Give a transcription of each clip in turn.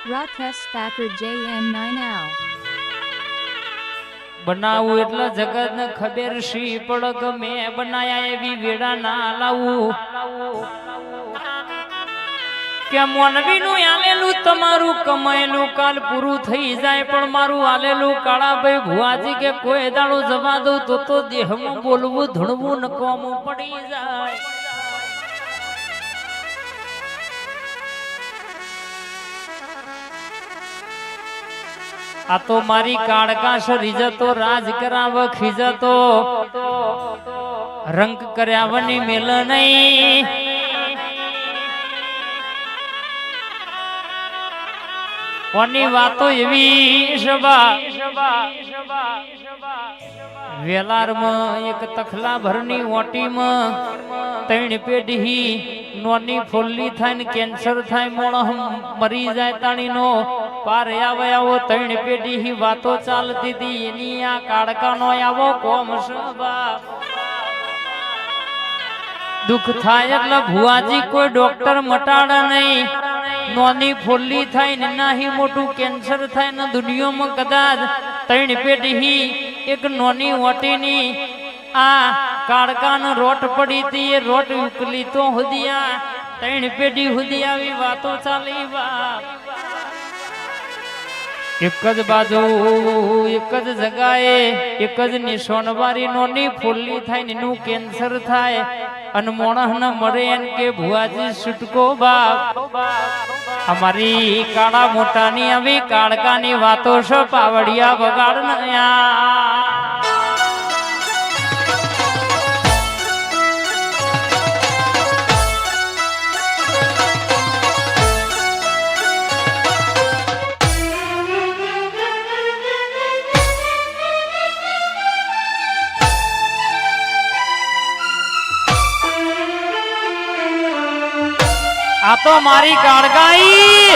Rakesh Thakur JN9L. બનાવું એટલે જગત ને ખબર શી પડક મેં બનાયા એવી વેડા ના લાવું કે મોનવી નું આલેલું તમારું કમાયેલું કાલ પૂરું થઈ જાય પણ મારું આલેલું કાળાભાઈ ભુવાજી કે કોઈ દાડો જવા દઉં તો દેહમાં બોલવું ધણવું નકોમું પડી જાય. આ તો મારી કાળકાશ રીજતો રાજ કરાવ ખીજતો રંગ કર્યાવની મેલ નહીં કોની વાતો એવી સભા વેલારમાં એક તખલા ભરની ઓટીમાં ત્રણ પેઢી નોની ફોલ્લી થાય ને કેન્સર થાય મોણ મરી જાય તાણીનો પાર આવે આવો ત્રણ પેઢી વાતો ચાલતી હતી એની આ કાળકાનો આવો કોમ સભા દુઃખ થાય એટલે ભુવાજી કોઈ ડોક્ટર મટાડે નહીં નોની ફોલ્લી થાય ને નાહી મોટું કેન્સર થાય ને દુનિયામાં કદાચ ત્રણ પેઢી એક નોની ઓટીની આ કાળકાનો રોટ પડી હતી એ રોટ ઉકલી તો હુદિયા ત્રણ પેઢી હુદી આવી વાતો ચાલી વા એક જ બાજુ એક જ જગાએ એક જ નિશાનવારી નોની ફોલ્લી થાય ને એનું કેન્સર થાય અને મોણસ ન મળે એમ કે ભુવાજી છૂટકો બાપ અમારી કાળા મોટાની આવી કાળકાની વાતો છે પાવડિયા વગાડ આ તો મારી કાળકાઈ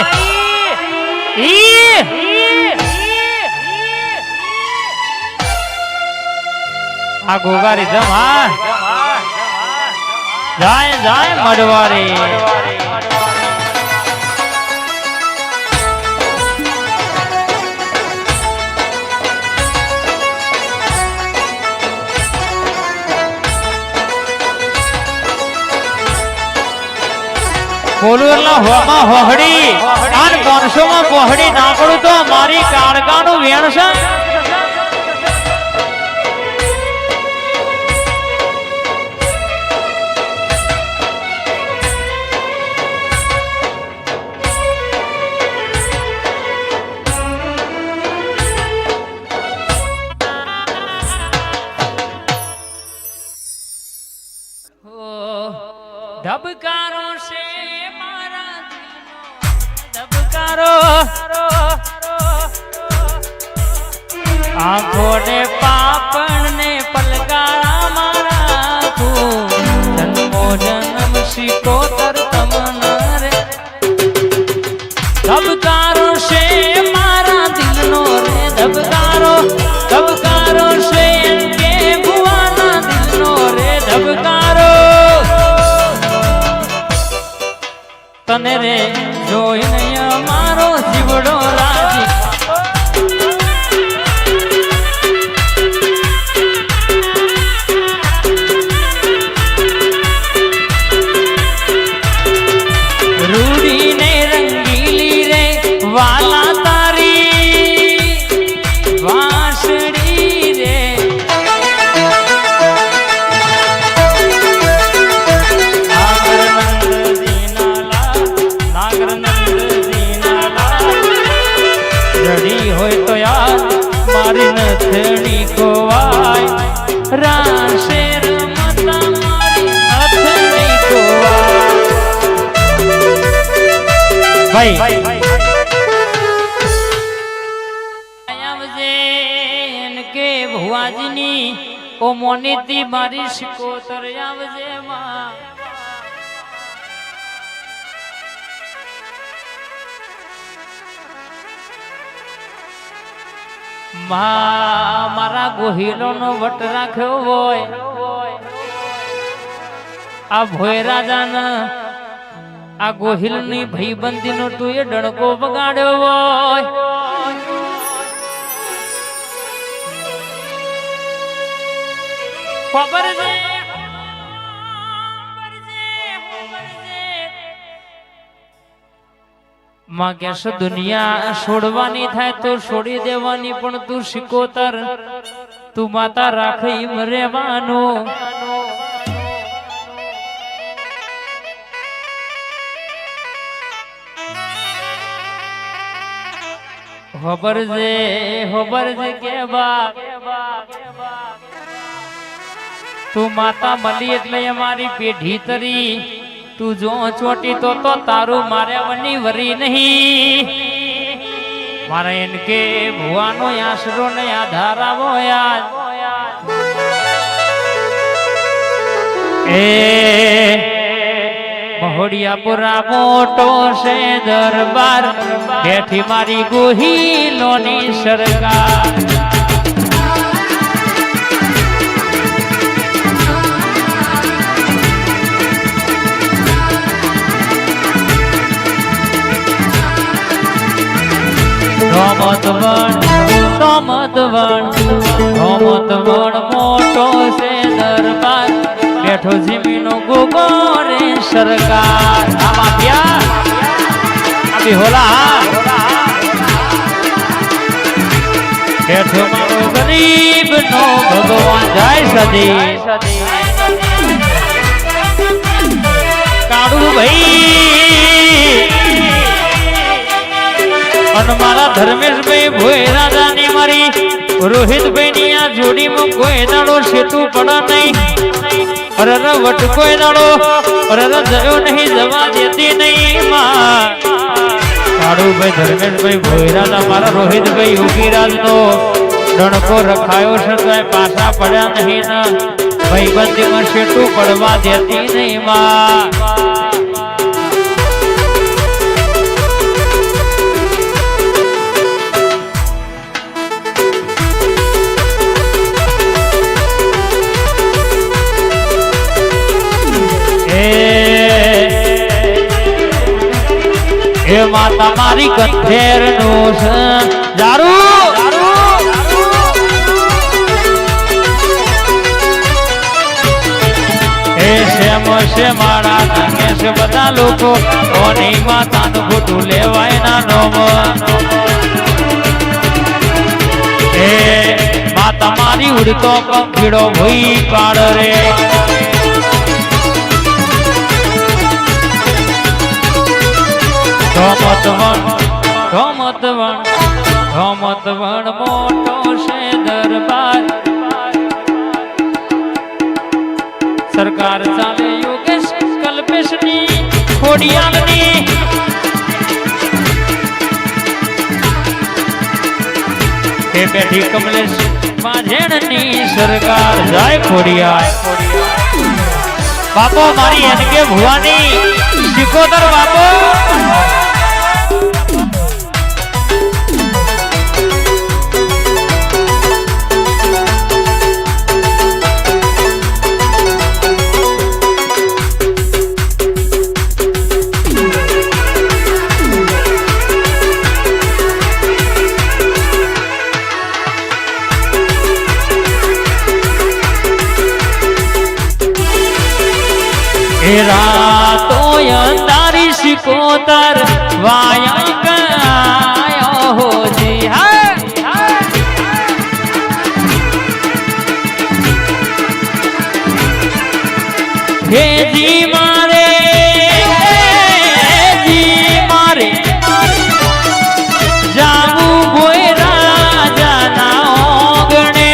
આ ગોગારી ધમ હા જાય જાય મડવારી બોલું એટલે હોમાં હોહડી અને 500 માં પોહડી નાખડું તો મારી કાળકાનું વેણ છે. ધબકારો છે આંખો ને પાપણ ને પલકારા મારા તું જન્મો જન્મ શિકોતર તમને રે ધબકારો છે મારા દિલનો રે ધબકારો ધબકારો છે કે ભુવાના દિલનો રે ધબકારો તને રે જોઈને અમારો જીવડો રાજી રૂડીને રંગીલી રે વાલા તારી વાંસળી રે હોય તો યાર મારી નથણી કોવાય રાશે રમતા મારી નથણી કોવાય ભાઈ આવજે કે ભુવાજીની ઓ મોનીતી મારી શિકોતર આવજે માં મારા ગોહિલો નો વટ રાખ્યો હોય આ ભોય રાજાના આ ગોહિલની ભાઈબંધીનો તું એ ડણકો વગાડ્યો હોય ખબર છે માં કેશ દુનિયા છોડવાની થાય તો છોડી દેવાની પણ તું શીકોતર તું માતા રાખી રહેવાનો ખબર છે કે બા તું માતા મળી એટલે અમારી પેઢી તરી તું જો ચોટી તો તારું મારે વની વરી નહીં મારે એન કે ભુવાનો આશરો ને આધાર આવો યાર એ મહોડિયાપુરા મોટો છે દરબાર બેઠી મારી ગોહિલોની સરકાર ધોમતવણ મોટો છે દરબાર બેઠો જીમીનો ગોગો રે સરકાર આમાં પ્યાર અભી હોલા બેઠો મારો ગરીબ નો ભગવાન જય સદી કાળુ ભાઈ અને મારા ધર્મેશભાઈ ભોય રાજાની મારી રોહિતભાઈ ની આ જોડીમાં કોઈ દાડો સેતુ પડા નહીં અરે વટ કોઈ દાડો અરે જયો નહીં જવા દેતી નહીં માં કાળુભાઈ ધર્મેશભાઈ ભોય રાજા મારા રોહિતભાઈ યોગીરાજ નો ડણકો રખાયો છે તો પાછા પડ્યા નહીં ને ભાઈબંધીમાં સેતુ પડવા દેતી નહીં માં એ માતા મારી કંઠેર નો દારૂ એ શેમ છે મારા નામે છે બધા લોકો કોની માતાનું ખોટું લેવાય ના નોમ એ માતા મારી ઉડતો પંખીડો ભઈ પાડ રે ધોમતવણ મોટો છે દરબાર સરકાર ચાલે યોગેશ કલ્પેશની ખોડિયાલની તે બેઠી કમલેશ માઝેણની સરકાર જાય ખોડિયાલ બાપો મારી એન કે ભુવાની શિકોતર બાપો રાતો અંધારી શિકોતર વાયા કાયો હોજી હે જી મારે જાવું કોઈ રાજા ના ઓગણે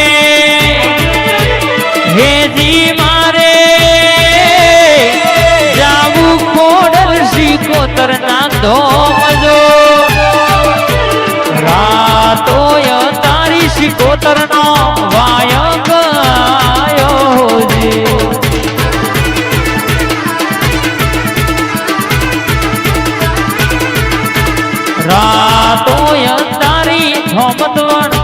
હે જી કોતર ના ધોજો રાતો તારી શિકોતર નો વાય ગયો રાતો તારી ધોમતવણ